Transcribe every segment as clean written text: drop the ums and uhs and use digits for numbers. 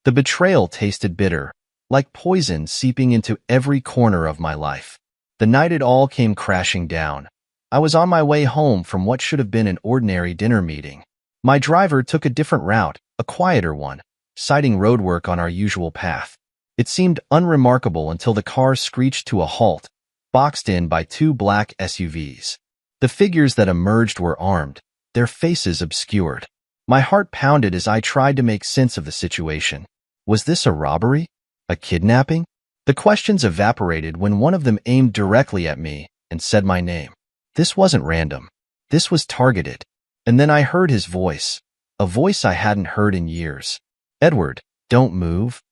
The betrayal tasted bitter, like poison seeping into every corner of my life. The night it all came crashing down. I was on my way home from what should have been an ordinary dinner meeting. My driver took a different route, a quieter one, citing roadwork on our usual path. It seemed unremarkable until the car screeched to a halt, boxed in by two black SUVs. The figures that emerged were armed, their faces obscured. My heart pounded as I tried to make sense of the situation. Was this a robbery? A kidnapping? The questions evaporated when one of them aimed directly at me and said my name. This wasn't random. This was targeted. And then I heard his voice, a voice I hadn't heard in years. Edward, don't move.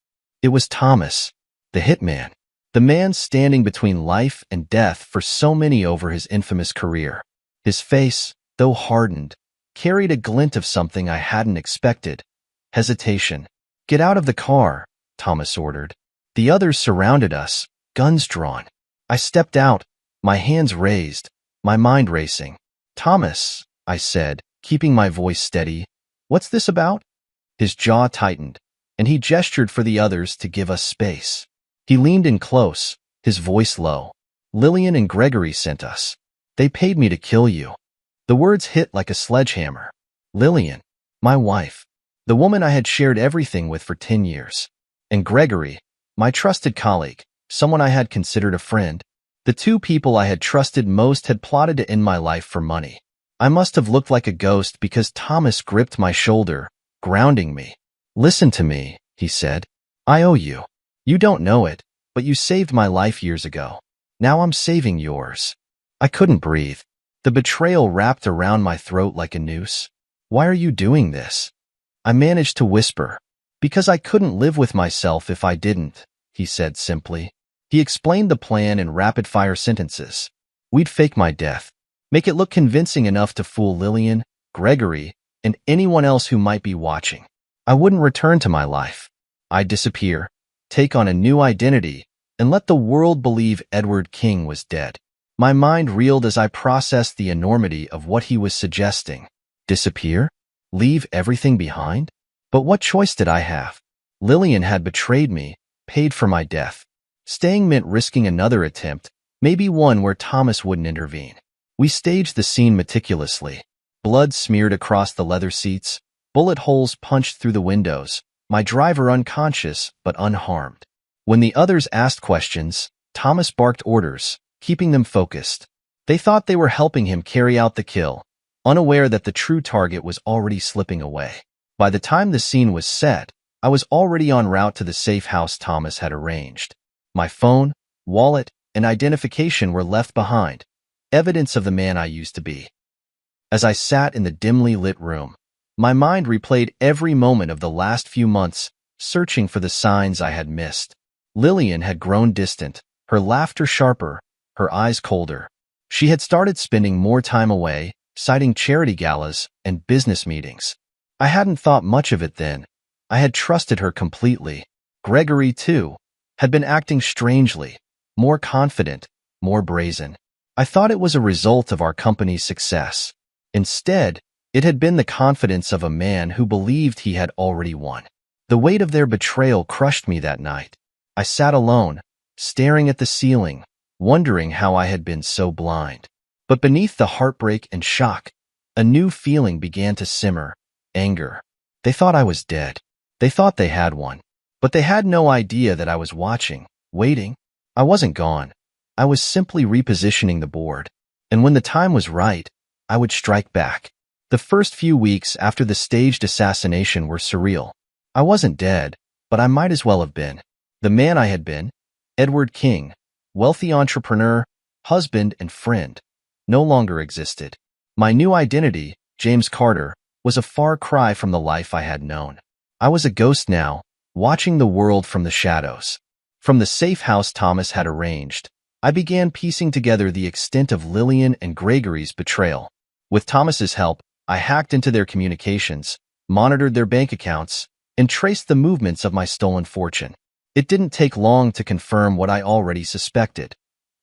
It was Thomas, the hitman, the man standing between life and death for so many over his infamous career. His face, though hardened, carried a glint of something I hadn't expected. Hesitation. Get out of the car, Thomas ordered. The others surrounded us, guns drawn. I stepped out, my hands raised, my mind racing. Thomas, I said, keeping my voice steady, what's this about? His jaw tightened, and he gestured for the others to give us space. He leaned in close, his voice low. Lillian and Gregory sent us. They paid me to kill you. The words hit like a sledgehammer. Lillian, my wife, the woman I had shared everything with for 10 years. And Gregory, my trusted colleague, someone I had considered a friend. The two people I had trusted most had plotted to end my life for money. I must have looked like a ghost because Thomas gripped my shoulder, grounding me. Listen to me, he said. I owe you. You don't know it, but you saved my life years ago. Now I'm saving yours. I couldn't breathe. The betrayal wrapped around my throat like a noose. Why are you doing this? I managed to whisper. Because I couldn't live with myself if I didn't, he said simply. He explained the plan in rapid-fire sentences. We'd fake my death, make it look convincing enough to fool Lillian, Gregory, and anyone else who might be watching. I wouldn't return to my life. I'd disappear, take on a new identity, and let the world believe Edward King was dead. My mind reeled as I processed the enormity of what he was suggesting. Disappear? Leave everything behind? But what choice did I have? Lillian had betrayed me, paid for my death. Staying meant risking another attempt, maybe one where Thomas wouldn't intervene. We staged the scene meticulously. Blood smeared across the leather seats, bullet holes punched through the windows, my driver unconscious but unharmed. When the others asked questions, Thomas barked orders, keeping them focused. They thought they were helping him carry out the kill, unaware that the true target was already slipping away. By the time the scene was set, I was already en route to the safe house Thomas had arranged. My phone, wallet, and identification were left behind, evidence of the man I used to be. As I sat in the dimly lit room, my mind replayed every moment of the last few months, searching for the signs I had missed. Lillian had grown distant, her laughter sharper, her eyes colder. She had started spending more time away, citing charity galas and business meetings. I hadn't thought much of it then. I had trusted her completely. Gregory, too, had been acting strangely, more confident, more brazen. I thought it was a result of our company's success. Instead, it had been the confidence of a man who believed he had already won. The weight of their betrayal crushed me that night. I sat alone, staring at the ceiling, wondering how I had been so blind. But beneath the heartbreak and shock, a new feeling began to simmer. Anger. They thought I was dead. They thought they had won. But they had no idea that I was watching, waiting. I wasn't gone. I was simply repositioning the board. And when the time was right, I would strike back. The first few weeks after the staged assassination were surreal. I wasn't dead, but I might as well have been. The man I had been, Edward King, wealthy entrepreneur, husband, and friend, no longer existed. My new identity, James Carter, was a far cry from the life I had known. I was a ghost now, watching the world from the shadows. From the safe house Thomas had arranged, I began piecing together the extent of Lillian and Gregory's betrayal. With Thomas's help, I hacked into their communications, monitored their bank accounts, and traced the movements of my stolen fortune. It didn't take long to confirm what I already suspected.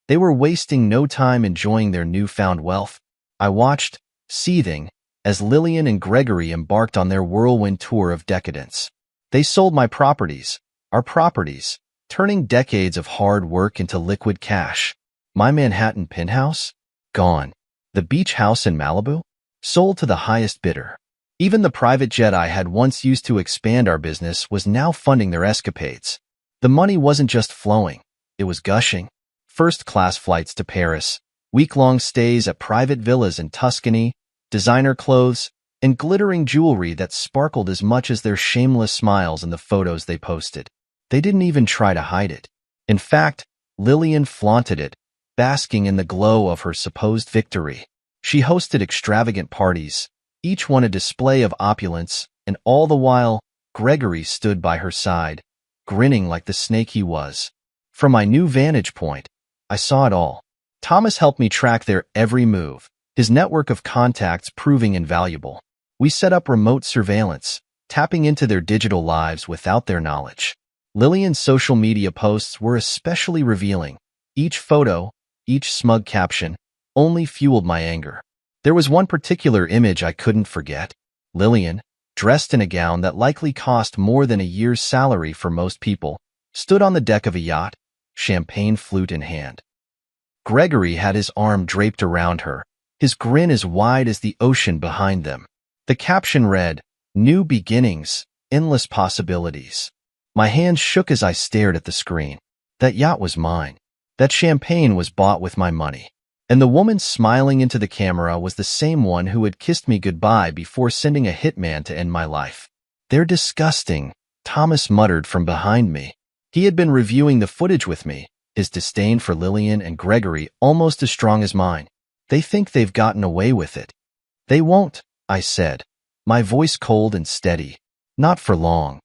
They were wasting no time enjoying their newfound wealth. I watched, seething, as Lillian and Gregory embarked on their whirlwind tour of decadence. They sold my properties, our properties, turning decades of hard work into liquid cash. My Manhattan penthouse? Gone. The beach house in Malibu? Sold to the highest bidder. Even the private jet I had once used to expand our business was now funding their escapades. The money wasn't just flowing, it was gushing. First-class flights to Paris, week-long stays at private villas in Tuscany, designer clothes, and glittering jewelry that sparkled as much as their shameless smiles in the photos they posted. They didn't even try to hide it. In fact, Lillian flaunted it, basking in the glow of her supposed victory. She hosted extravagant parties, each one a display of opulence, and all the while, Gregory stood by her side, grinning like the snake he was. From my new vantage point, I saw it all. Thomas helped me track their every move, his network of contacts proving invaluable. We set up remote surveillance, tapping into their digital lives without their knowledge. Lillian's social media posts were especially revealing. Each photo, each smug caption, only fueled my anger. There was one particular image I couldn't forget. Lillian, dressed in a gown that likely cost more than a year's salary for most people, stood on the deck of a yacht, champagne flute in hand. Gregory had his arm draped around her, his grin as wide as the ocean behind them. The caption read, "New beginnings, endless possibilities." My hands shook as I stared at the screen. That yacht was mine. That champagne was bought with my money. And the woman smiling into the camera was the same one who had kissed me goodbye before sending a hitman to end my life. "They're disgusting," Thomas muttered from behind me. He had been reviewing the footage with me, his disdain for Lillian and Gregory almost as strong as mine. "They think they've gotten away with it." "They won't," I said, my voice cold and steady. "Not for long."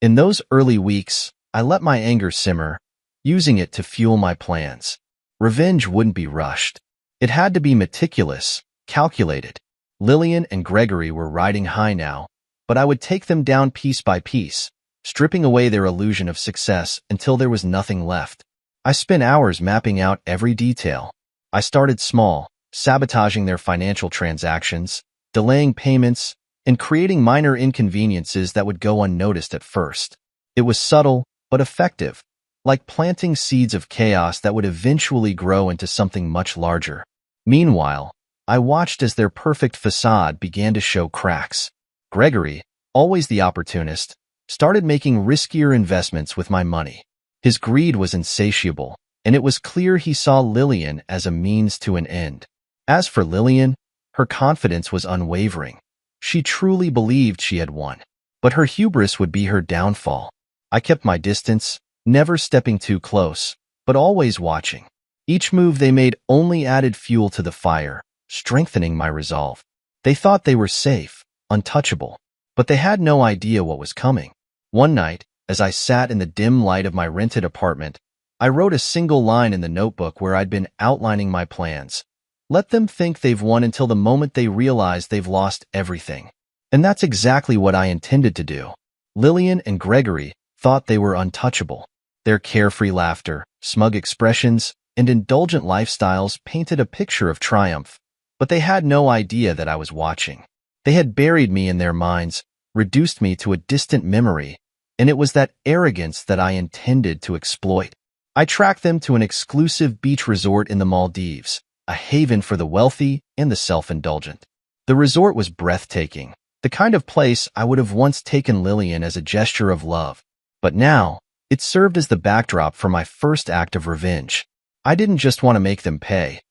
In those early weeks, I let my anger simmer, using it to fuel my plans. Revenge wouldn't be rushed. It had to be meticulous, calculated. Lillian and Gregory were riding high now, but I would take them down piece by piece, stripping away their illusion of success until there was nothing left. I spent hours mapping out every detail. I started small, sabotaging their financial transactions, delaying payments, and creating minor inconveniences that would go unnoticed at first. It was subtle, but effective, like planting seeds of chaos that would eventually grow into something much larger. Meanwhile, I watched as their perfect facade began to show cracks. Gregory, always the opportunist, started making riskier investments with my money. His greed was insatiable, and it was clear he saw Lillian as a means to an end. As for Lillian, her confidence was unwavering. She truly believed she had won, but her hubris would be her downfall. I kept my distance, never stepping too close, but always watching. Each move they made only added fuel to the fire, strengthening my resolve. They thought they were safe, untouchable, but they had no idea what was coming. One night, as I sat in the dim light of my rented apartment, I wrote a single line in the notebook where I'd been outlining my plans. Let them think they've won until the moment they realize they've lost everything. And that's exactly what I intended to do. Lillian and Gregory thought they were untouchable. Their carefree laughter, smug expressions, and indulgent lifestyles painted a picture of triumph, but they had no idea that I was watching. They had buried me in their minds, reduced me to a distant memory, and it was that arrogance that I intended to exploit. I tracked them to an exclusive beach resort in the Maldives, a haven for the wealthy and the self-indulgent. The resort was breathtaking, the kind of place I would have once taken Lillian as a gesture of love. But now, it served as the backdrop for my first act of revenge. I didn't just want to make them pay.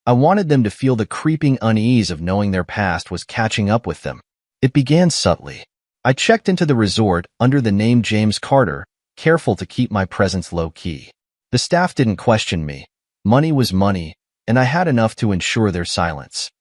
I wanted them to feel the creeping unease of knowing their past was catching up with them. It began subtly. I checked into the resort under the name James Carter, careful to keep my presence low-key. The staff didn't question me. Money was money, and I had enough to ensure their silence.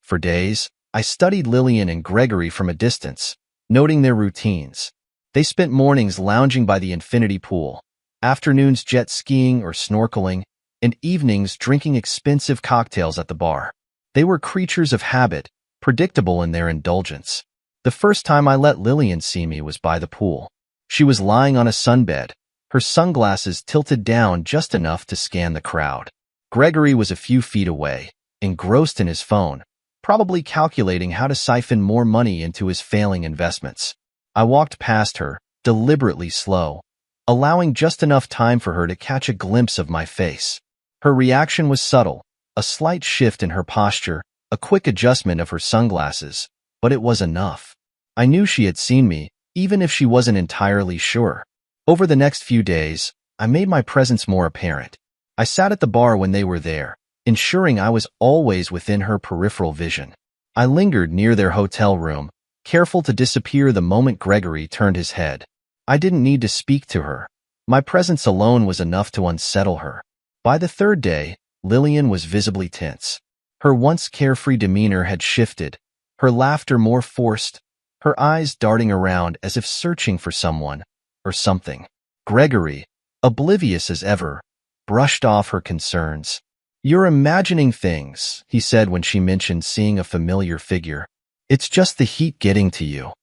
For days, I studied Lillian and Gregory from a distance, noting their routines. They spent mornings lounging by the infinity pool, afternoons jet skiing or snorkeling, and evenings drinking expensive cocktails at the bar. They were creatures of habit, predictable in their indulgence. The first time I let Lillian see me was by the pool. She was lying on a sunbed, her sunglasses tilted down just enough to scan the crowd. Gregory was a few feet away, engrossed in his phone, probably calculating how to siphon more money into his failing investments. I walked past her, deliberately slow, allowing just enough time for her to catch a glimpse of my face. Her reaction was subtle, a slight shift in her posture, a quick adjustment of her sunglasses, but it was enough. I knew she had seen me, even if she wasn't entirely sure. Over the next few days, I made my presence more apparent. I sat at the bar when they were there, ensuring I was always within her peripheral vision. I lingered near their hotel room, careful to disappear the moment Gregory turned his head. I didn't need to speak to her. My presence alone was enough to unsettle her. By the third day, Lillian was visibly tense. Her once carefree demeanor had shifted, her laughter more forced, her eyes darting around as if searching for someone or something. Gregory, oblivious as ever, brushed off her concerns. "You're imagining things," he said when she mentioned seeing a familiar figure. "It's just the heat getting to you."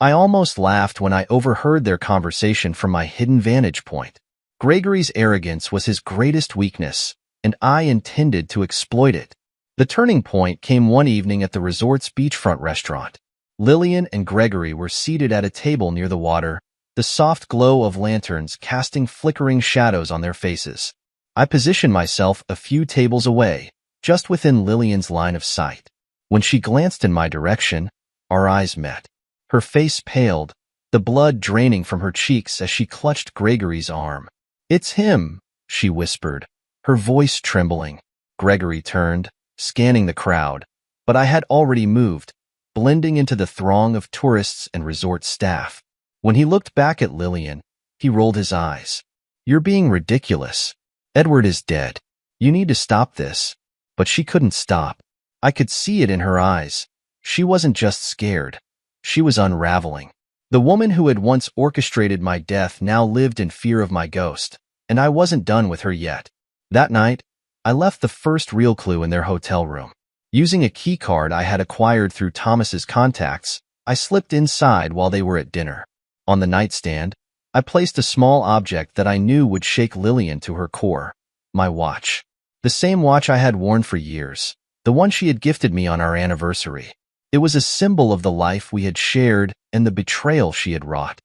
I almost laughed when I overheard their conversation from my hidden vantage point. Gregory's arrogance was his greatest weakness, and I intended to exploit it. The turning point came one evening at the resort's beachfront restaurant. Lillian and Gregory were seated at a table near the water, the soft glow of lanterns casting flickering shadows on their faces. I positioned myself a few tables away, just within Lillian's line of sight. When she glanced in my direction, our eyes met. Her face paled, the blood draining from her cheeks as she clutched Gregory's arm. "It's him," she whispered, her voice trembling. Gregory turned, scanning the crowd, but I had already moved, blending into the throng of tourists and resort staff. When he looked back at Lillian, he rolled his eyes. "You're being ridiculous. Edward is dead. You need to stop this." But she couldn't stop. I could see it in her eyes. She wasn't just scared. She was unraveling. The woman who had once orchestrated my death now lived in fear of my ghost, and I wasn't done with her yet. That night, I left the first real clue in their hotel room. Using a key card I had acquired through Thomas's contacts, I slipped inside while they were at dinner. On the nightstand, I placed a small object that I knew would shake Lillian to her core. My watch. The same watch I had worn for years. The one she had gifted me on our anniversary. It was a symbol of the life we had shared and the betrayal she had wrought.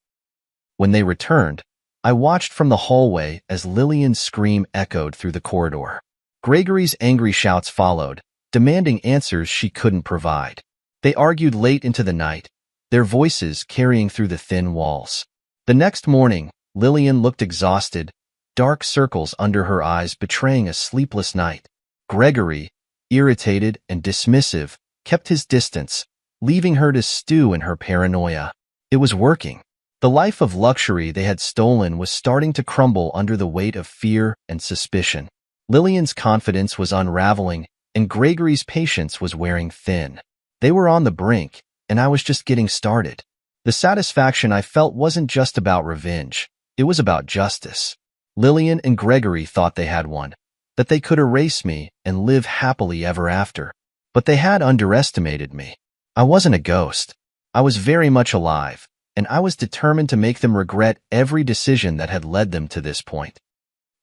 When they returned, I watched from the hallway as Lillian's scream echoed through the corridor. Gregory's angry shouts followed, demanding answers she couldn't provide. They argued late into the night, their voices carrying through the thin walls. The next morning, Lillian looked exhausted, dark circles under her eyes betraying a sleepless night. Gregory, irritated and dismissive, kept his distance, leaving her to stew in her paranoia. It was working. The life of luxury they had stolen was starting to crumble under the weight of fear and suspicion. Lillian's confidence was unraveling, and Gregory's patience was wearing thin. They were on the brink, and I was just getting started. The satisfaction I felt wasn't just about revenge. It was about justice. Lillian and Gregory thought they had won, that they could erase me and live happily ever after. But they had underestimated me. I wasn't a ghost. I was very much alive, and I was determined to make them regret every decision that had led them to this point.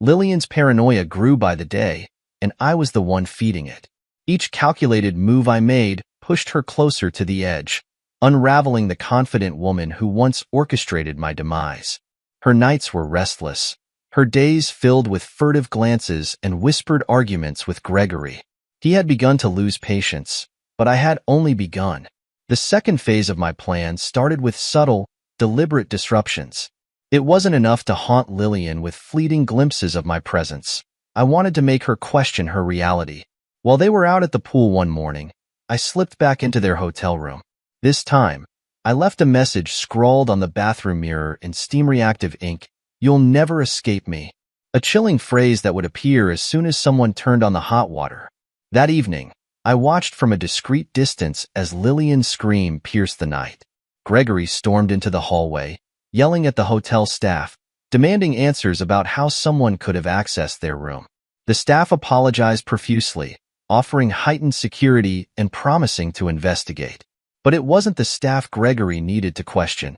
Lillian's paranoia grew by the day, and I was the one feeding it. Each calculated move I made pushed her closer to the edge, unraveling the confident woman who once orchestrated my demise. Her nights were restless, her days filled with furtive glances and whispered arguments with Gregory. He had begun to lose patience, but I had only begun. The second phase of my plan started with subtle, deliberate disruptions. It wasn't enough to haunt Lillian with fleeting glimpses of my presence. I wanted to make her question her reality. While they were out at the pool one morning, I slipped back into their hotel room. This time, I left a message scrawled on the bathroom mirror in steam-reactive ink, "You'll never escape me," a chilling phrase that would appear as soon as someone turned on the hot water. That evening, I watched from a discreet distance as Lillian's scream pierced the night. Gregory stormed into the hallway, yelling at the hotel staff, demanding answers about how someone could have accessed their room. The staff apologized profusely, offering heightened security and promising to investigate. But it wasn't the staff Gregory needed to question.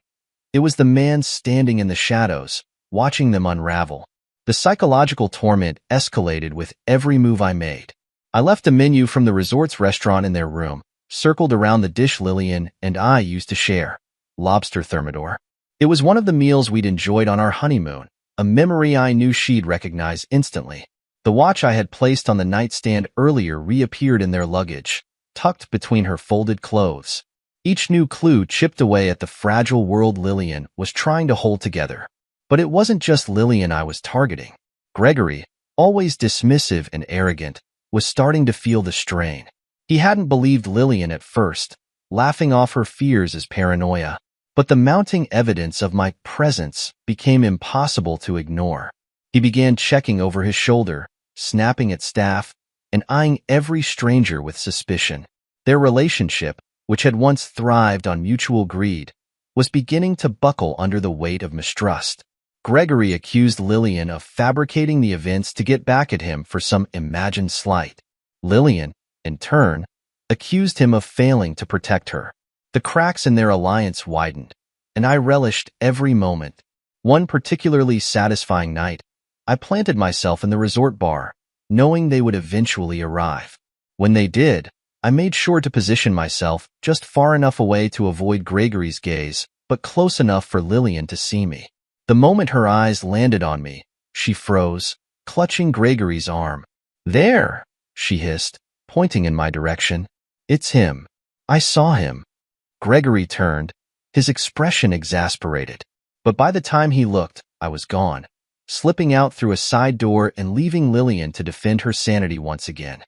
It was the man standing in the shadows, watching them unravel. The psychological torment escalated with every move I made. I left a menu from the resort's restaurant in their room, circled around the dish Lillian and I used to share. Lobster thermidor. It was one of the meals we'd enjoyed on our honeymoon, a memory I knew she'd recognize instantly. The watch I had placed on the nightstand earlier reappeared in their luggage, tucked between her folded clothes. Each new clue chipped away at the fragile world Lillian was trying to hold together. But it wasn't just Lillian I was targeting. Gregory, always dismissive and arrogant, was starting to feel the strain. He hadn't believed Lillian at first, laughing off her fears as paranoia. But the mounting evidence of my presence became impossible to ignore. He began checking over his shoulder, snapping at staff, and eyeing every stranger with suspicion. Their relationship, which had once thrived on mutual greed, was beginning to buckle under the weight of mistrust. Gregory accused Lillian of fabricating the events to get back at him for some imagined slight. Lillian, in turn, accused him of failing to protect her. The cracks in their alliance widened, and I relished every moment. One particularly satisfying night, I planted myself in the resort bar, knowing they would eventually arrive. When they did, I made sure to position myself just far enough away to avoid Gregory's gaze, but close enough for Lillian to see me. The moment her eyes landed on me, she froze, clutching Gregory's arm. "There," she hissed, pointing in my direction. "It's him. I saw him." Gregory turned, his expression exasperated. But by the time he looked, I was gone, slipping out through a side door and leaving Lillian to defend her sanity once again.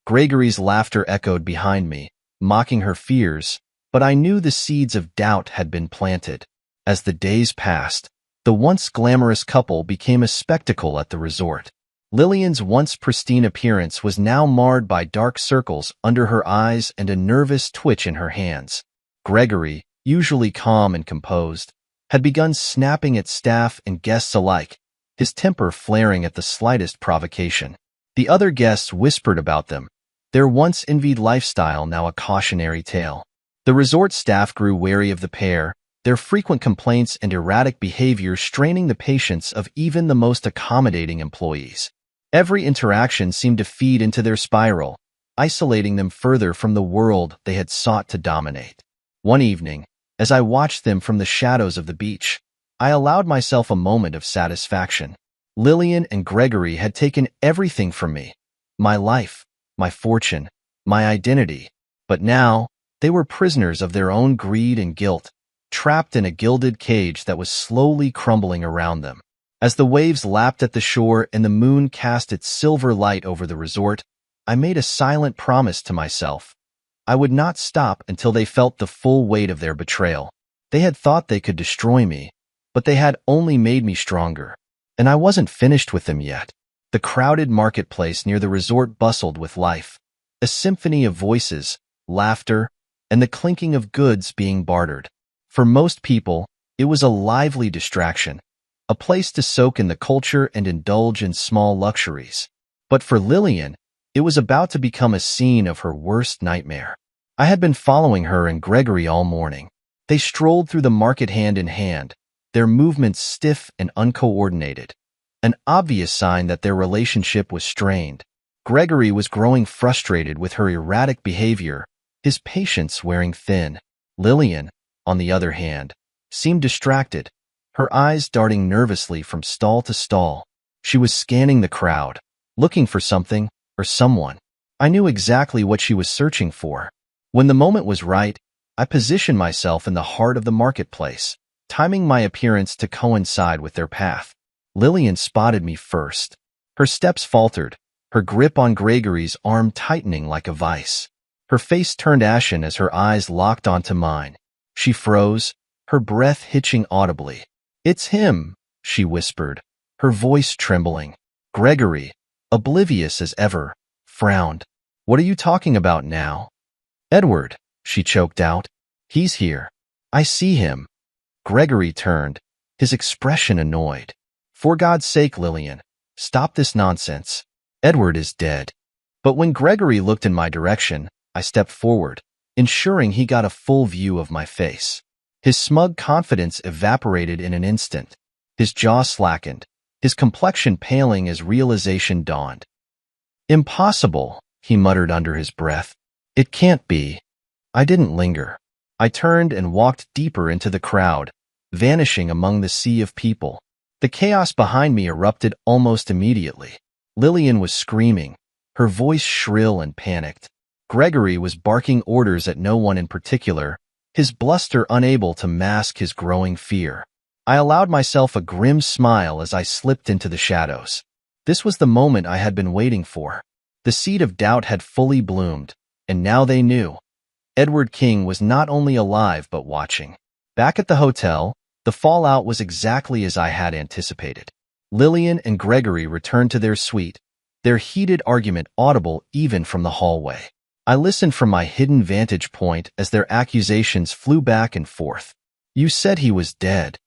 Gregory's laughter echoed behind me, mocking her fears, but I knew the seeds of doubt had been planted. As the days passed, the once glamorous couple became a spectacle at the resort. Lillian's once pristine appearance was now marred by dark circles under her eyes and a nervous twitch in her hands. Gregory, usually calm and composed, had begun snapping at staff and guests alike, his temper flaring at the slightest provocation. The other guests whispered about them, their once envied lifestyle now a cautionary tale. The resort staff grew wary of the pair, their frequent complaints and erratic behavior straining the patience of even the most accommodating employees. Every interaction seemed to feed into their spiral, isolating them further from the world they had sought to dominate. One evening, as I watched them from the shadows of the beach, I allowed myself a moment of satisfaction. Lillian and Gregory had taken everything from me, my life, my fortune, my identity. But now, they were prisoners of their own greed and guilt, trapped in a gilded cage that was slowly crumbling around them. As the waves lapped at the shore and the moon cast its silver light over the resort, I made a silent promise to myself. I would not stop until they felt the full weight of their betrayal. They had thought they could destroy me, but they had only made me stronger. And I wasn't finished with them yet. The crowded marketplace near the resort bustled with life, a symphony of voices, laughter, and the clinking of goods being bartered. For most people, it was a lively distraction, a place to soak in the culture and indulge in small luxuries. But for Lillian, it was about to become a scene of her worst nightmare. I had been following her and Gregory all morning. They strolled through the market hand in hand, their movements stiff and uncoordinated, an obvious sign that their relationship was strained. Gregory was growing frustrated with her erratic behavior, his patience wearing thin. Lillian, on the other hand, seemed distracted, her eyes darting nervously from stall to stall. She was scanning the crowd, looking for something or someone. I knew exactly what she was searching for. When the moment was right, I positioned myself in the heart of the marketplace, timing my appearance to coincide with their path. Lillian spotted me first. Her steps faltered, her grip on Gregory's arm tightening like a vice. Her face turned ashen as her eyes locked onto mine. She froze, her breath hitching audibly. "It's him," she whispered, her voice trembling. Gregory, oblivious as ever, frowned. "What are you talking about now?" "Edward," she choked out. "He's here. I see him." Gregory turned, his expression annoyed. "For God's sake, Lillian, stop this nonsense. Edward is dead." But when Gregory looked in my direction, I stepped forward, ensuring he got a full view of my face. His smug confidence evaporated in an instant. His jaw slackened, his complexion paling as realization dawned. "Impossible," he muttered under his breath. "It can't be." I didn't linger. I turned and walked deeper into the crowd, vanishing among the sea of people. The chaos behind me erupted almost immediately. Lillian was screaming, her voice shrill and panicked. Gregory was barking orders at no one in particular, his bluster unable to mask his growing fear. I allowed myself a grim smile as I slipped into the shadows. This was the moment I had been waiting for. The seed of doubt had fully bloomed, and now they knew. Edward King was not only alive but watching. Back at the hotel, the fallout was exactly as I had anticipated. Lillian and Gregory returned to their suite, their heated argument audible even from the hallway. I listened from my hidden vantage point as their accusations flew back and forth. "You said he was dead,"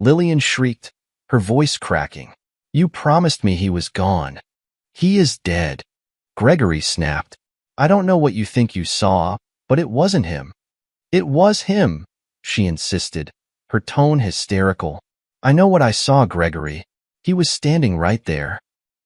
Lillian shrieked, her voice cracking. "You promised me he was gone." "He is dead," Gregory snapped. "I don't know what you think you saw, but it wasn't him." "It was him," she insisted, her tone hysterical. "I know what I saw, Gregory. He was standing right there."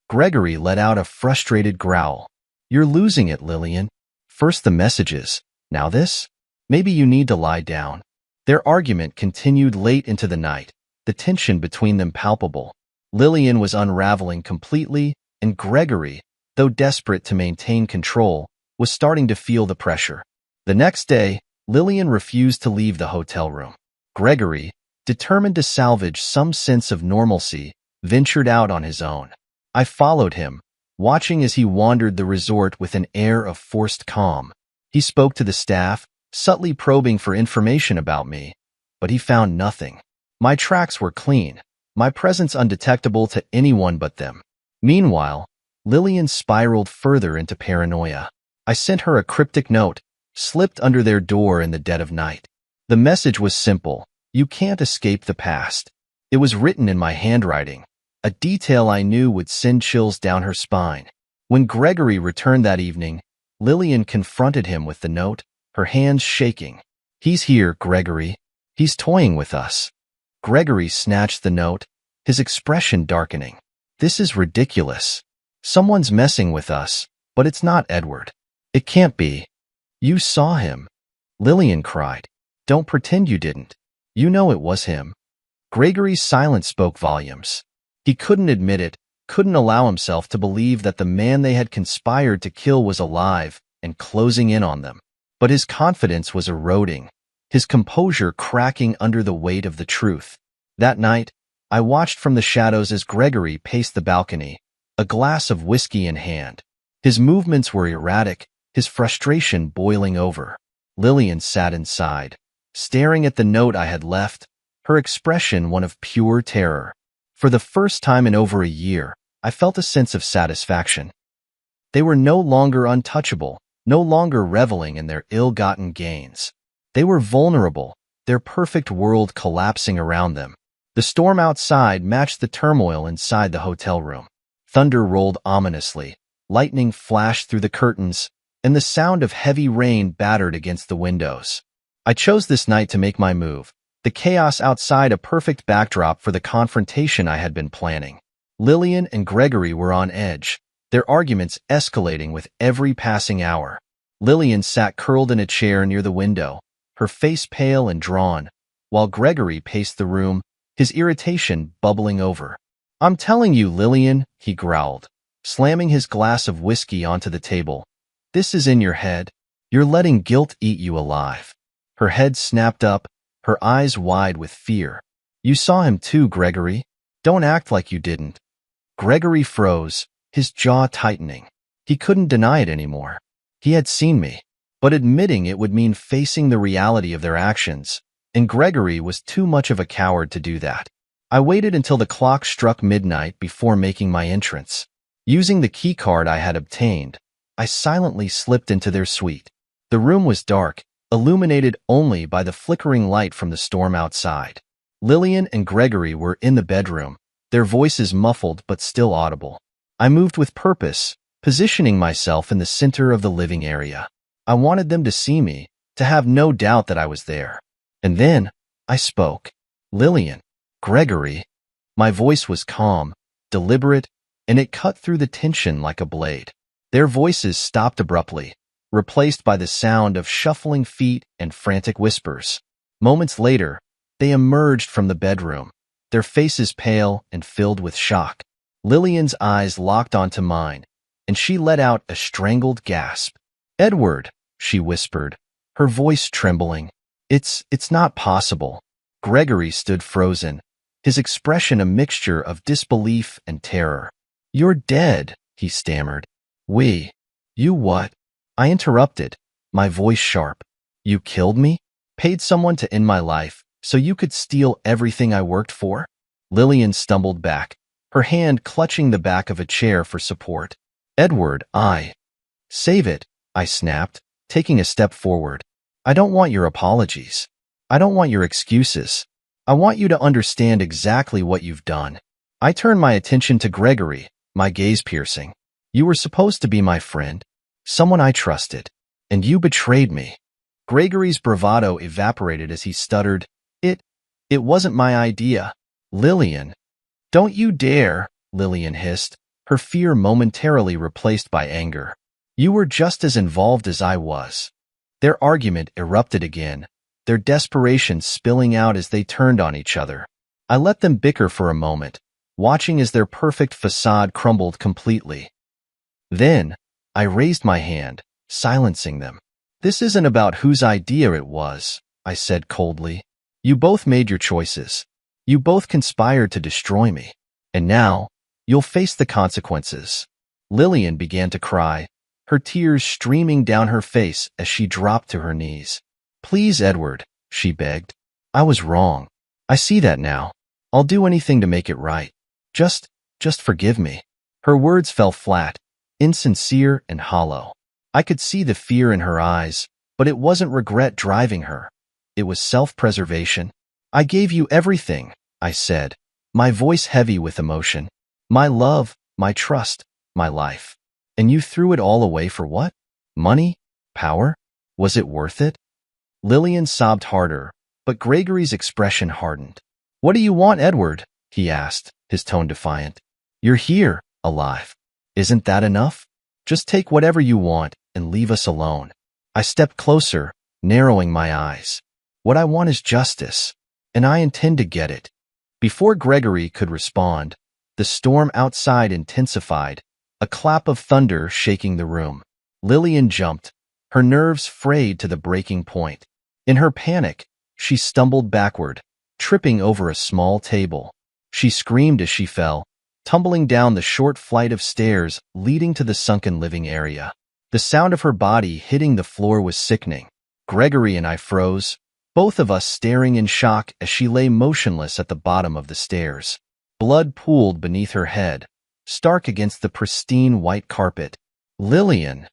Gregory let out a frustrated growl. "You're losing it, Lillian. First the messages, now this? Maybe you need to lie down." Their argument continued late into the night, the tension between them palpable. Lillian was unraveling completely, and Gregory, though desperate to maintain control, was starting to feel the pressure. The next day, Lillian refused to leave the hotel room. Gregory, determined to salvage some sense of normalcy, ventured out on his own. I followed him, watching as he wandered the resort with an air of forced calm. He spoke to the staff, subtly probing for information about me, but he found nothing. My tracks were clean, my presence undetectable to anyone but them. Meanwhile, Lillian spiraled further into paranoia. I sent her a cryptic note, slipped under their door in the dead of night. The message was simple: "You can't escape the past." It was written in my handwriting, a detail I knew would send chills down her spine. When Gregory returned that evening, Lillian confronted him with the note, her hands shaking. "He's here, Gregory. He's toying with us." Gregory snatched the note, his expression darkening. "This is ridiculous. Someone's messing with us, but it's not Edward. It can't be." "You saw him," Lillian cried. "Don't pretend you didn't. You know it was him." Gregory's silence spoke volumes. He couldn't admit it, couldn't allow himself to believe that the man they had conspired to kill was alive and closing in on them. But his confidence was eroding, his composure cracking under the weight of the truth. That night, I watched from the shadows as Gregory paced the balcony, a glass of whiskey in hand. His movements were erratic, his frustration boiling over. Lillian sat inside, staring at the note I had left, her expression one of pure terror. For the first time in over a year, I felt a sense of satisfaction. They were no longer untouchable, no longer reveling in their ill-gotten gains. They were vulnerable, their perfect world collapsing around them. The storm outside matched the turmoil inside the hotel room. Thunder rolled ominously, lightning flashed through the curtains, and the sound of heavy rain battered against the windows. I chose this night to make my move, the chaos outside a perfect backdrop for the confrontation I had been planning. Lillian and Gregory were on edge, their arguments escalating with every passing hour. Lillian sat curled in a chair near the window, her face pale and drawn, while Gregory paced the room, his irritation bubbling over. "I'm telling you, Lillian," he growled, slamming his glass of whiskey onto the table. "This is in your head. You're letting guilt eat you alive." Her head snapped up, her eyes wide with fear. "You saw him too, Gregory. Don't act like you didn't." Gregory froze, his jaw tightening. He couldn't deny it anymore. He had seen me, but admitting it would mean facing the reality of their actions, and Gregory was too much of a coward to do that. I waited until the clock struck midnight before making my entrance. Using the key card I had obtained, I silently slipped into their suite. The room was dark, illuminated only by the flickering light from the storm outside. Lillian and Gregory were in the bedroom, their voices muffled but still audible. I moved with purpose, positioning myself in the center of the living area. I wanted them to see me, to have no doubt that I was there. And then, I spoke. "Lillian, Gregory." My voice was calm, deliberate, and it cut through the tension like a blade. Their voices stopped abruptly, replaced by the sound of shuffling feet and frantic whispers. Moments later, They emerged from the bedroom, their faces pale and filled with shock. Lillian's eyes locked onto mine, and she let out a strangled gasp. "Edward," she whispered, her voice trembling. It's not possible." Gregory stood frozen, his expression a mixture of disbelief and terror. "You're dead," he stammered. You what?" I interrupted, my voice sharp. "You killed me? Paid someone to end my life so you could steal everything I worked for?" Lillian stumbled back, her hand clutching the back of a chair for support. "Edward, Save it," I snapped, taking a step forward. "I don't want your apologies. I don't want your excuses. I want you to understand exactly what you've done." I turned my attention to Gregory, my gaze piercing. "You were supposed to be my friend, someone I trusted, and you betrayed me." Gregory's bravado evaporated as he stuttered, It wasn't my idea." "Lillian." "Don't you dare," Lillian hissed, her fear momentarily replaced by anger. "You were just as involved as I was." Their argument erupted again, their desperation spilling out as they turned on each other. I let them bicker for a moment, watching as their perfect facade crumbled completely. Then, I raised my hand, silencing them. "This isn't about whose idea it was," I said coldly. "You both made your choices. You both conspired to destroy me. And now, you'll face the consequences." Lillian began to cry, her tears streaming down her face as she dropped to her knees. "Please, Edward," she begged. "I was wrong. I see that now. I'll do anything to make it right. Just forgive me." Her words fell flat, insincere and hollow. I could see the fear in her eyes, but it wasn't regret driving her. It was self-preservation. "I gave you everything," I said, my voice heavy with emotion. "My love, my trust, my life. And you threw it all away for what? Money? Power? Was it worth it?" Lillian sobbed harder, but Gregory's expression hardened. "What do you want, Edward?" he asked, his tone defiant. "You're here, alive. Isn't that enough? Just take whatever you want and leave us alone." I stepped closer, narrowing my eyes. "What I want is justice, and I intend to get it." Before Gregory could respond, the storm outside intensified, a clap of thunder shaking the room. Lillian jumped, her nerves frayed to the breaking point. In her panic, she stumbled backward, tripping over a small table. She screamed as she fell, tumbling down the short flight of stairs leading to the sunken living area. The sound of her body hitting the floor was sickening. Gregory and I froze, both of us staring in shock as she lay motionless at the bottom of the stairs. Blood pooled beneath her head, stark against the pristine white carpet. "Lillian!"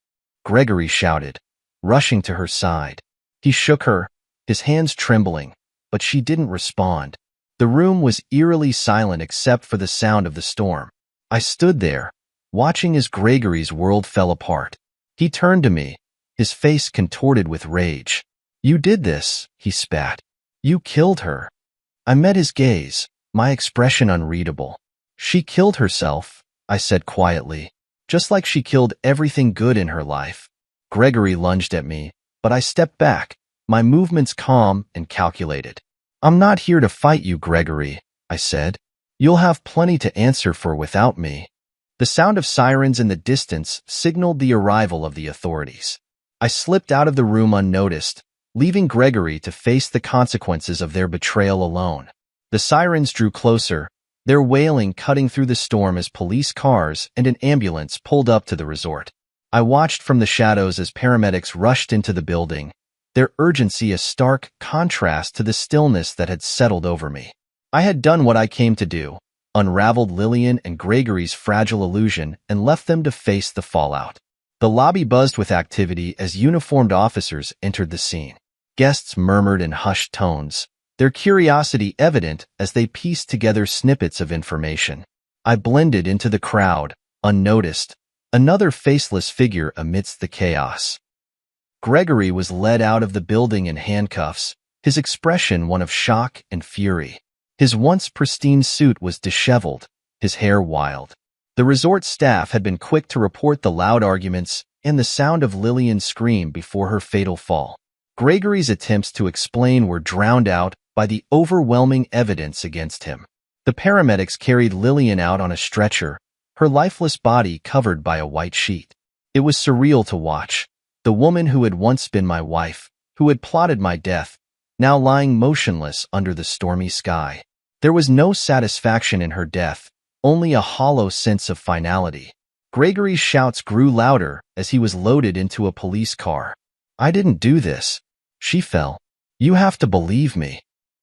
Gregory shouted, rushing to her side. He shook her, his hands trembling, but she didn't respond. The room was eerily silent except for the sound of the storm. I stood there, watching as Gregory's world fell apart. He turned to me, his face contorted with rage. "You did this," he spat. "You killed her." I met his gaze, my expression unreadable. "She killed herself," I said quietly, "just like she killed everything good in her life." Gregory lunged at me, but I stepped back, my movements calm and calculated. "I'm not here to fight you, Gregory," I said. "You'll have plenty to answer for without me." The sound of sirens in the distance signaled the arrival of the authorities. I slipped out of the room unnoticed, leaving Gregory to face the consequences of their betrayal alone. The sirens drew closer, their wailing cutting through the storm as police cars and an ambulance pulled up to the resort. I watched from the shadows as paramedics rushed into the building, their urgency a stark contrast to the stillness that had settled over me. I had done what I came to do, unraveled Lillian and Gregory's fragile illusion and left them to face the fallout. The lobby buzzed with activity as uniformed officers entered the scene. Guests murmured in hushed tones, their curiosity evident as they pieced together snippets of information. I blended into the crowd, unnoticed, another faceless figure amidst the chaos. Gregory was led out of the building in handcuffs, his expression one of shock and fury. His once pristine suit was disheveled, his hair wild. The resort staff had been quick to report the loud arguments and the sound of Lillian's scream before her fatal fall. Gregory's attempts to explain were drowned out by by the overwhelming evidence against him. The paramedics carried Lillian out on a stretcher, her lifeless body covered by a white sheet. It was surreal to watch. The woman who had once been my wife, who had plotted my death, now lying motionless under the stormy sky. There was no satisfaction in her death, only a hollow sense of finality. Gregory's shouts grew louder as he was loaded into a police car. "I didn't do this. She fell. You have to believe me."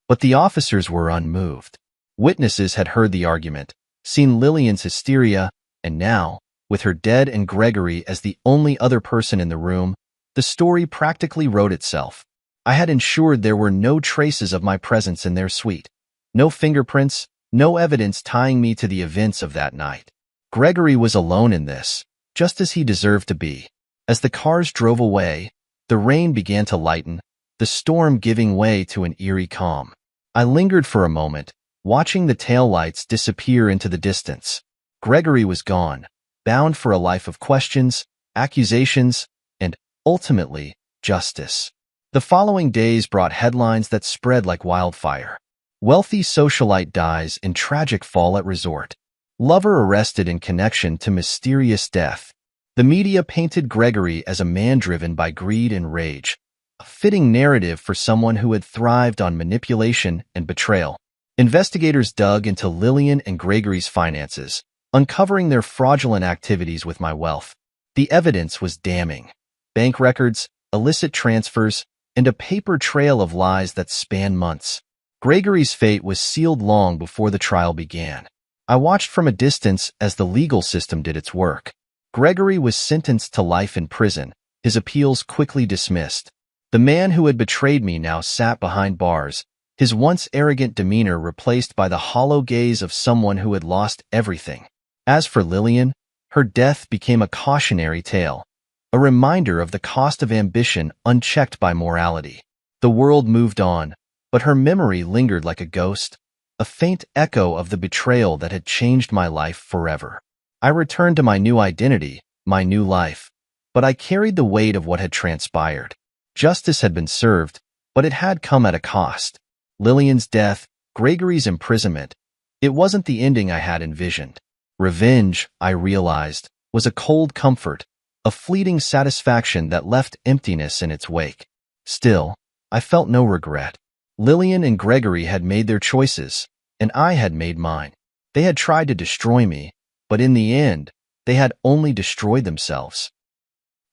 But the officers were unmoved. Witnesses had heard the argument, seen Lillian's hysteria, and now, with her dead and Gregory as the only other person in the room, the story practically wrote itself. I had ensured there were no traces of my presence in their suite. No fingerprints, no evidence tying me to the events of that night. Gregory was alone in this, just as he deserved to be. As the cars drove away, the rain began to lighten, the storm giving way to an eerie calm. I lingered for a moment, watching the taillights disappear into the distance. Gregory was gone, bound for a life of questions, accusations, and, ultimately, justice. The following days brought headlines that spread like wildfire. Wealthy socialite dies in tragic fall at resort. Lover arrested in connection to mysterious death. The media painted Gregory as a man driven by greed and rage, a fitting narrative for someone who had thrived on manipulation and betrayal. Investigators dug into Lillian and Gregory's finances, uncovering their fraudulent activities with my wealth. The evidence was damning. Bank records, illicit transfers, and a paper trail of lies that spanned months. Gregory's fate was sealed long before the trial began. I watched from a distance as the legal system did its work. Gregory was sentenced to life in prison, his appeals quickly dismissed. The man who had betrayed me now sat behind bars, his once arrogant demeanor replaced by the hollow gaze of someone who had lost everything. As for Lillian, her death became a cautionary tale, a reminder of the cost of ambition unchecked by morality. The world moved on, but her memory lingered like a ghost, a faint echo of the betrayal that had changed my life forever. I returned to my new identity, my new life, but I carried the weight of what had transpired. Justice had been served, but it had come at a cost. Lillian's death, Gregory's imprisonment, it wasn't the ending I had envisioned. Revenge, I realized, was a cold comfort, a fleeting satisfaction that left emptiness in its wake. Still, I felt no regret. Lillian and Gregory had made their choices, and I had made mine. They had tried to destroy me, but in the end, they had only destroyed themselves.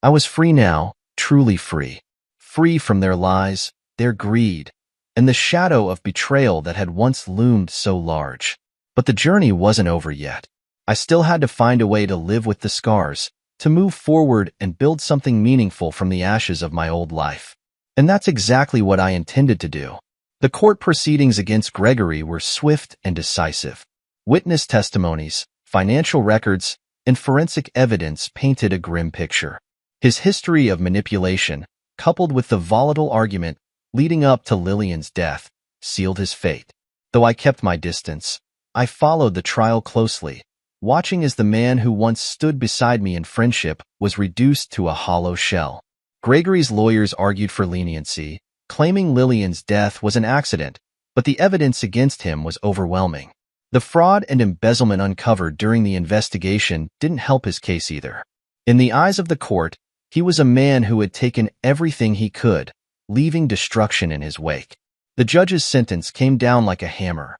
I was free now, truly free. Free from their lies, their greed, and the shadow of betrayal that had once loomed so large. But the journey wasn't over yet. I still had to find a way to live with the scars, to move forward and build something meaningful from the ashes of my old life. And that's exactly what I intended to do. The court proceedings against Gregory were swift and decisive. Witness testimonies, financial records, and forensic evidence painted a grim picture. His history of manipulation, coupled with the volatile argument leading up to Lillian's death, sealed his fate. Though I kept my distance, I followed the trial closely, watching as the man who once stood beside me in friendship was reduced to a hollow shell. Gregory's lawyers argued for leniency, claiming Lillian's death was an accident, but the evidence against him was overwhelming. The fraud and embezzlement uncovered during the investigation didn't help his case either. In the eyes of the court, he was a man who had taken everything he could, leaving destruction in his wake. The judge's sentence came down like a hammer.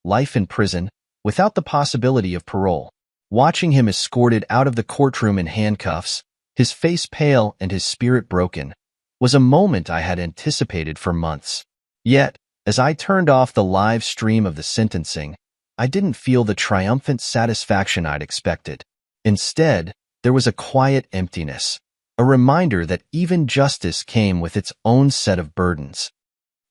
Life in prison, without the possibility of parole. Watching him escorted out of the courtroom in handcuffs, his face pale and his spirit broken, was a moment I had anticipated for months. Yet, as I turned off the live stream of the sentencing, I didn't feel the triumphant satisfaction I'd expected. Instead, there was a quiet emptiness, a reminder that even justice came with its own set of burdens.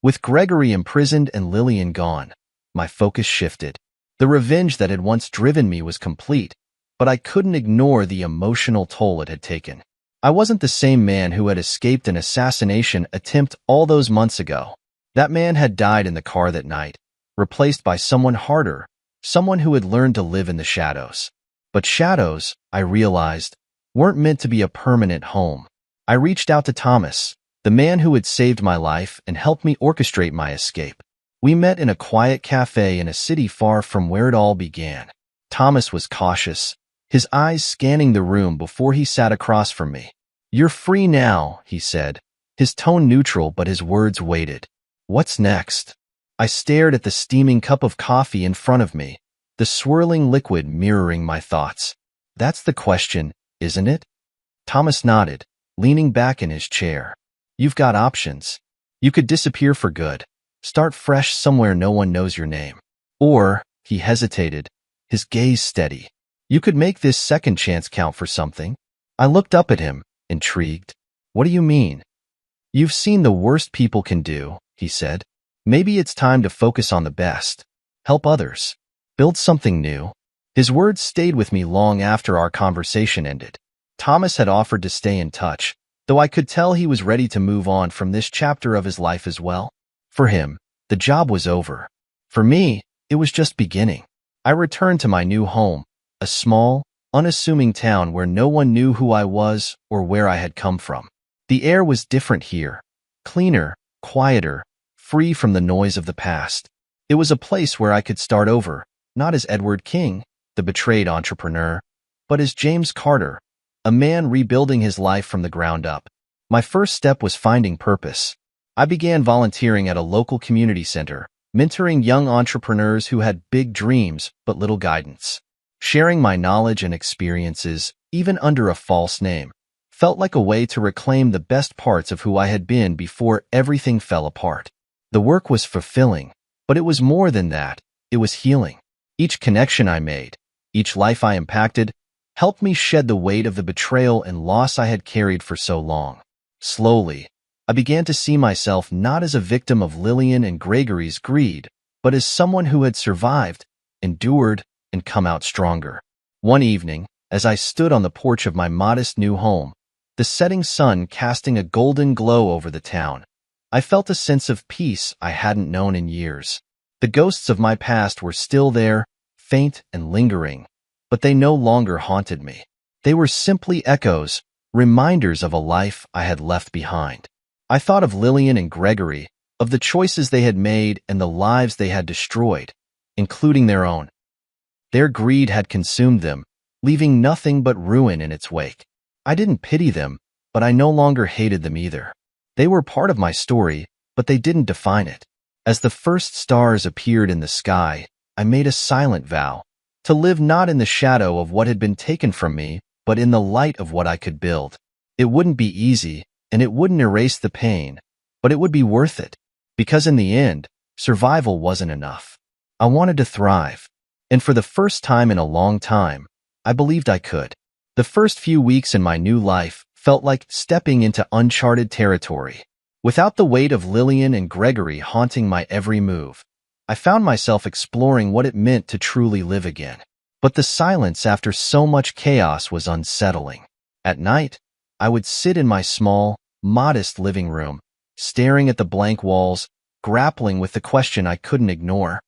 With Gregory imprisoned and Lillian gone, my focus shifted. The revenge that had once driven me was complete, but I couldn't ignore the emotional toll it had taken. I wasn't the same man who had escaped an assassination attempt all those months ago. That man had died in the car that night, replaced by someone harder, someone who had learned to live in the shadows. But shadows, I realized, weren't meant to be a permanent home. I reached out to Thomas, the man who had saved my life and helped me orchestrate my escape. We met in a quiet cafe in a city far from where it all began. Thomas was cautious, his eyes scanning the room before he sat across from me. "You're free now," he said, his tone neutral but his words weighted. "What's next?" I stared at the steaming cup of coffee in front of me, the swirling liquid mirroring my thoughts. "That's the question, isn't it?" Thomas nodded, leaning back in his chair. "You've got options. You could disappear for good. Start fresh somewhere no one knows your name. Or," he hesitated, his gaze steady, "you could make this second chance count for something." I looked up at him, intrigued. "What do you mean?" "You've seen the worst people can do," he said. "Maybe it's time to focus on the best. Help others. Build something new." His words stayed with me long after our conversation ended. Thomas had offered to stay in touch, though I could tell he was ready to move on from this chapter of his life as well. For him, the job was over. For me, it was just beginning. I returned to my new home, a small, unassuming town where no one knew who I was or where I had come from. The air was different here, cleaner, quieter, free from the noise of the past. It was a place where I could start over, not as Edward King, the betrayed entrepreneur, but as James Carter, a man rebuilding his life from the ground up. My first step was finding purpose. I began volunteering at a local community center, mentoring young entrepreneurs who had big dreams but little guidance. Sharing my knowledge and experiences, even under a false name, felt like a way to reclaim the best parts of who I had been before everything fell apart. The work was fulfilling, but it was more than that. It was healing. Each connection I made, each life I impacted, helped me shed the weight of the betrayal and loss I had carried for so long. Slowly, I began to see myself not as a victim of Lillian and Gregory's greed, but as someone who had survived, endured, and come out stronger. One evening, as I stood on the porch of my modest new home, the setting sun casting a golden glow over the town, I felt a sense of peace I hadn't known in years. The ghosts of my past were still there, faint and lingering, but they no longer haunted me. They were simply echoes, reminders of a life I had left behind. I thought of Lillian and Gregory, of the choices they had made and the lives they had destroyed, including their own. Their greed had consumed them, leaving nothing but ruin in its wake. I didn't pity them, but I no longer hated them either. They were part of my story, but they didn't define it. As the first stars appeared in the sky, I made a silent vow to live not in the shadow of what had been taken from me, but in the light of what I could build. It wouldn't be easy, and it wouldn't erase the pain, but it would be worth it, because in the end, survival wasn't enough. I wanted to thrive, and for the first time in a long time, I believed I could. The first few weeks in my new life felt like stepping into uncharted territory. Without the weight of Lillian and Gregory haunting my every move, I found myself exploring what it meant to truly live again. But the silence after so much chaos was unsettling. At night, I would sit in my small, modest living room, staring at the blank walls, grappling with the question I couldn't ignore.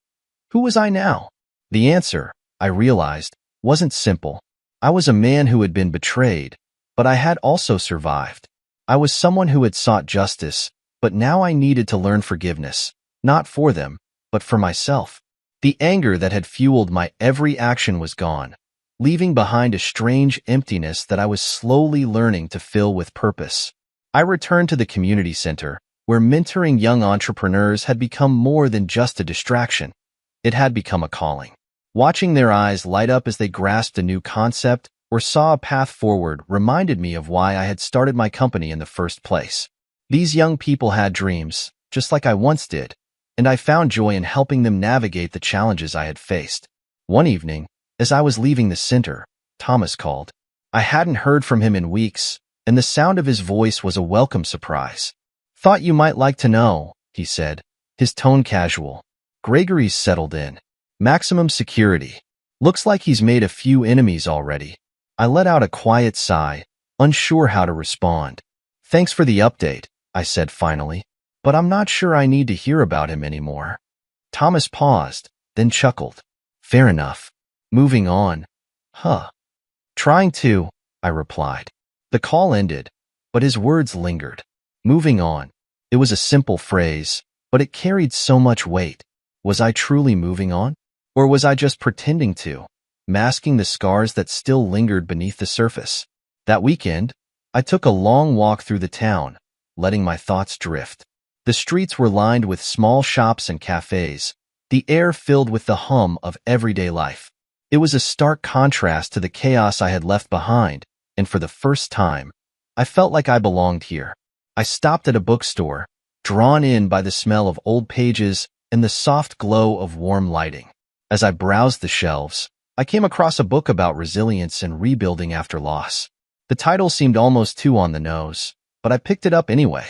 Who was I now? The answer, I realized, wasn't simple. I was a man who had been betrayed, but I had also survived. I was someone who had sought justice, but now I needed to learn forgiveness, not for them, but for myself. The anger that had fueled my every action was gone, leaving behind a strange emptiness that I was slowly learning to fill with purpose. I returned to the community center, where mentoring young entrepreneurs had become more than just a distraction. It had become a calling. Watching their eyes light up as they grasped a new concept or saw a path forward reminded me of why I had started my company in the first place. These young people had dreams, just like I once did, and I found joy in helping them navigate the challenges I had faced. One evening, as I was leaving the center, Thomas called. I hadn't heard from him in weeks, and the sound of his voice was a welcome surprise. "Thought you might like to know," he said, his tone casual. "Gregory's settled in. Maximum security. Looks like he's made a few enemies already." I let out a quiet sigh, unsure how to respond. "Thanks for the update," I said finally, "but I'm not sure I need to hear about him anymore." Thomas paused, then chuckled. "Fair enough. Moving on. Huh. Trying to," I replied. The call ended, but his words lingered. Moving on. It was a simple phrase, but it carried so much weight. Was I truly moving on? Or was I just pretending to, masking the scars that still lingered beneath the surface? That weekend, I took a long walk through the town, letting my thoughts drift. The streets were lined with small shops and cafes, the air filled with the hum of everyday life. It was a stark contrast to the chaos I had left behind, and for the first time, I felt like I belonged here. I stopped at a bookstore, drawn in by the smell of old pages and the soft glow of warm lighting. As I browsed the shelves, I came across a book about resilience and rebuilding after loss. The title seemed almost too on the nose, but I picked it up anyway.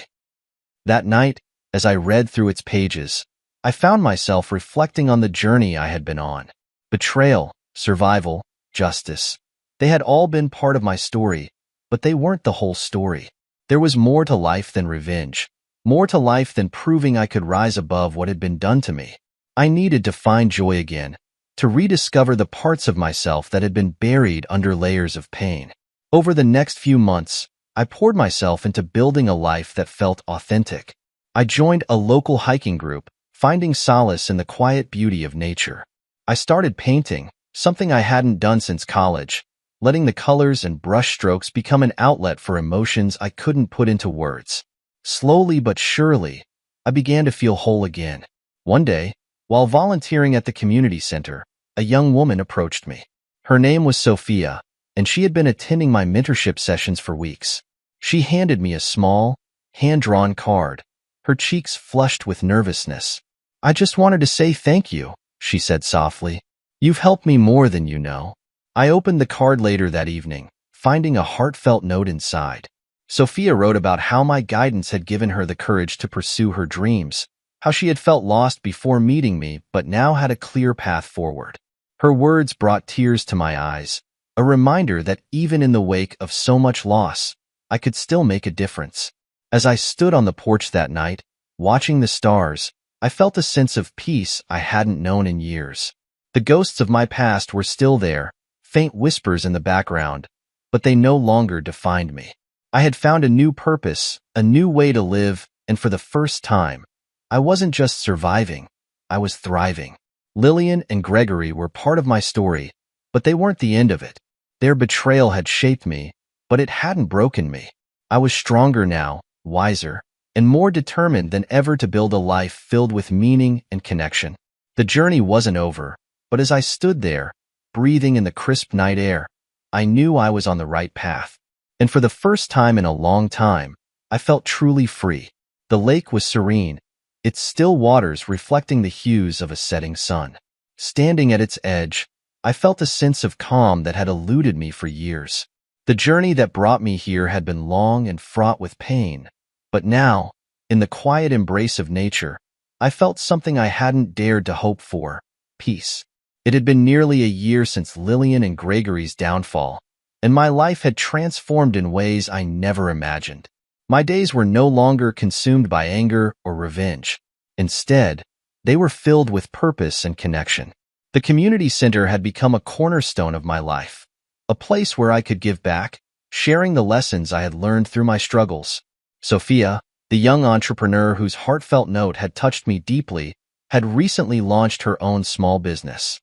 That night, as I read through its pages, I found myself reflecting on the journey I had been on. Betrayal, survival, justice. They had all been part of my story, but they weren't the whole story. There was more to life than revenge, more to life than proving I could rise above what had been done to me. I needed to find joy again, to rediscover the parts of myself that had been buried under layers of pain. Over the next few months, I poured myself into building a life that felt authentic. I joined a local hiking group, finding solace in the quiet beauty of nature. I started painting, something I hadn't done since college, letting the colors and brushstrokes become an outlet for emotions I couldn't put into words. Slowly but surely, I began to feel whole again. One day, while volunteering at the community center, a young woman approached me. Her name was Sophia, and she had been attending my mentorship sessions for weeks. She handed me a small, hand-drawn card, her cheeks flushed with nervousness. "I just wanted to say thank you," she said softly. "You've helped me more than you know." I opened the card later that evening, finding a heartfelt note inside. Sophia wrote about how my guidance had given her the courage to pursue her dreams, how she had felt lost before meeting me but now had a clear path forward. Her words brought tears to my eyes, a reminder that even in the wake of so much loss, I could still make a difference. As I stood on the porch that night, watching the stars, I felt a sense of peace I hadn't known in years. The ghosts of my past were still there, faint whispers in the background, but they no longer defined me. I had found a new purpose, a new way to live, and for the first time, I wasn't just surviving, I was thriving. Lillian and Gregory were part of my story, but they weren't the end of it. Their betrayal had shaped me, but it hadn't broken me. I was stronger now, wiser, and more determined than ever to build a life filled with meaning and connection. The journey wasn't over, but as I stood there, breathing in the crisp night air, I knew I was on the right path. And for the first time in a long time, I felt truly free. The lake was serene, its still waters reflecting the hues of a setting sun. Standing at its edge, I felt a sense of calm that had eluded me for years. The journey that brought me here had been long and fraught with pain, but now, in the quiet embrace of nature, I felt something I hadn't dared to hope for: peace. It had been nearly a year since Lillian and Gregory's downfall, and my life had transformed in ways I never imagined. My days were no longer consumed by anger or revenge. Instead, they were filled with purpose and connection. The community center had become a cornerstone of my life, a place where I could give back, sharing the lessons I had learned through my struggles. Sophia, the young entrepreneur whose heartfelt note had touched me deeply, had recently launched her own small business.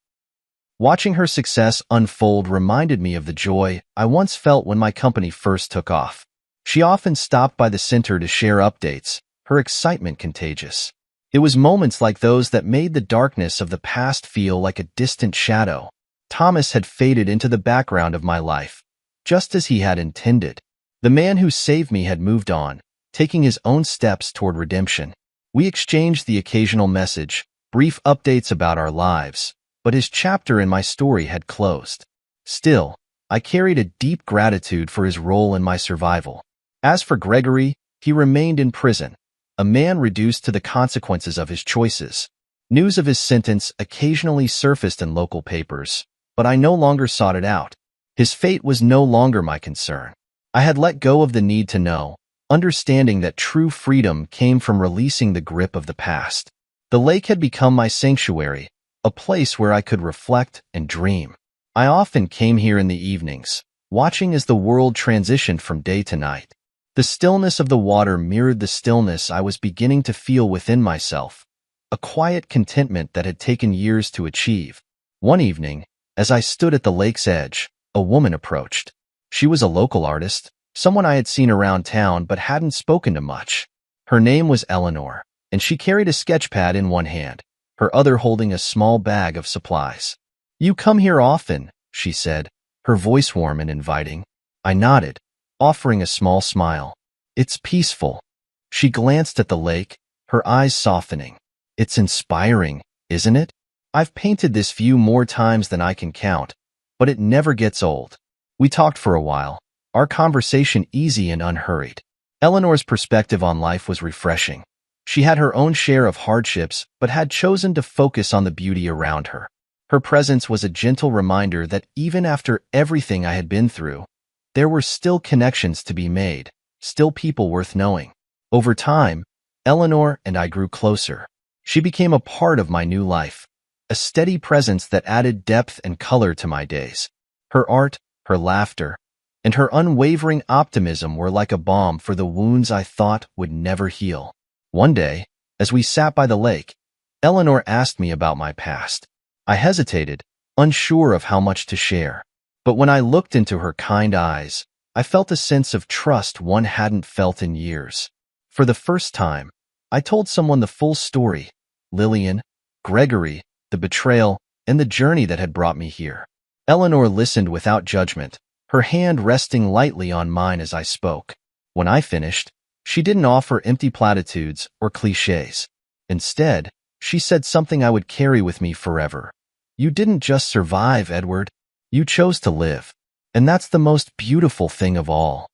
Watching her success unfold reminded me of the joy I once felt when my company first took off. She often stopped by the center to share updates, her excitement contagious. It was moments like those that made the darkness of the past feel like a distant shadow. Thomas had faded into the background of my life, just as he had intended. The man who saved me had moved on, taking his own steps toward redemption. We exchanged the occasional message, brief updates about our lives, but his chapter in my story had closed. Still, I carried a deep gratitude for his role in my survival. As for Gregory, he remained in prison, a man reduced to the consequences of his choices. News of his sentence occasionally surfaced in local papers, but I no longer sought it out. His fate was no longer my concern. I had let go of the need to know, understanding that true freedom came from releasing the grip of the past. The lake had become my sanctuary, a place where I could reflect and dream. I often came here in the evenings, watching as the world transitioned from day to night. The stillness of the water mirrored the stillness I was beginning to feel within myself, a quiet contentment that had taken years to achieve. One evening, as I stood at the lake's edge, a woman approached. She was a local artist, someone I had seen around town but hadn't spoken to much. Her name was Eleanor, and she carried a sketch pad in one hand, her other holding a small bag of supplies. "You come here often," she said, her voice warm and inviting. I nodded, offering a small smile. "It's peaceful." She glanced at the lake, her eyes softening. "It's inspiring, isn't it? I've painted this view more times than I can count, but it never gets old." We talked for a while, our conversation easy and unhurried. Eleanor's perspective on life was refreshing. She had her own share of hardships, but had chosen to focus on the beauty around her. Her presence was a gentle reminder that even after everything I had been through, there were still connections to be made, still people worth knowing. Over time, Eleanor and I grew closer. She became a part of my new life, a steady presence that added depth and color to my days. Her art, her laughter, and her unwavering optimism were like a balm for the wounds I thought would never heal. One day, as we sat by the lake, Eleanor asked me about my past. I hesitated, unsure of how much to share. But when I looked into her kind eyes, I felt a sense of trust one hadn't felt in years. For the first time, I told someone the full story: Lillian, Gregory, the betrayal, and the journey that had brought me here. Eleanor listened without judgment, her hand resting lightly on mine as I spoke. When I finished, she didn't offer empty platitudes or cliches. Instead, she said something I would carry with me forever. "You didn't just survive, Edward. You chose to live. And that's the most beautiful thing of all."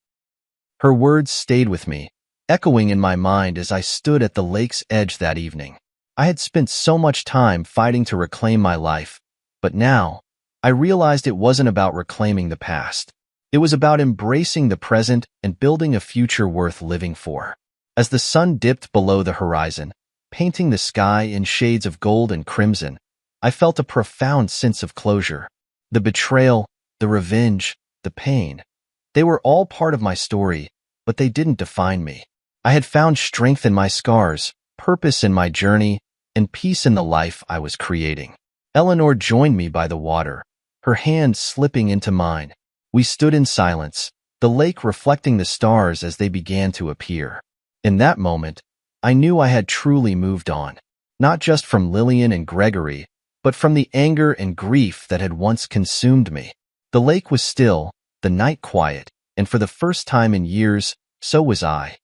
Her words stayed with me, echoing in my mind as I stood at the lake's edge that evening. I had spent so much time fighting to reclaim my life, but now, I realized it wasn't about reclaiming the past. It was about embracing the present and building a future worth living for. As the sun dipped below the horizon, painting the sky in shades of gold and crimson, I felt a profound sense of closure. The betrayal, the revenge, the pain, they were all part of my story, but they didn't define me. I had found strength in my scars, purpose in my journey, and peace in the life I was creating. Eleanor joined me by the water, her hand slipping into mine. We stood in silence, the lake reflecting the stars as they began to appear. In that moment, I knew I had truly moved on, not just from Lillian and Gregory, but from the anger and grief that had once consumed me. The lake was still, the night quiet, and for the first time in years, so was I.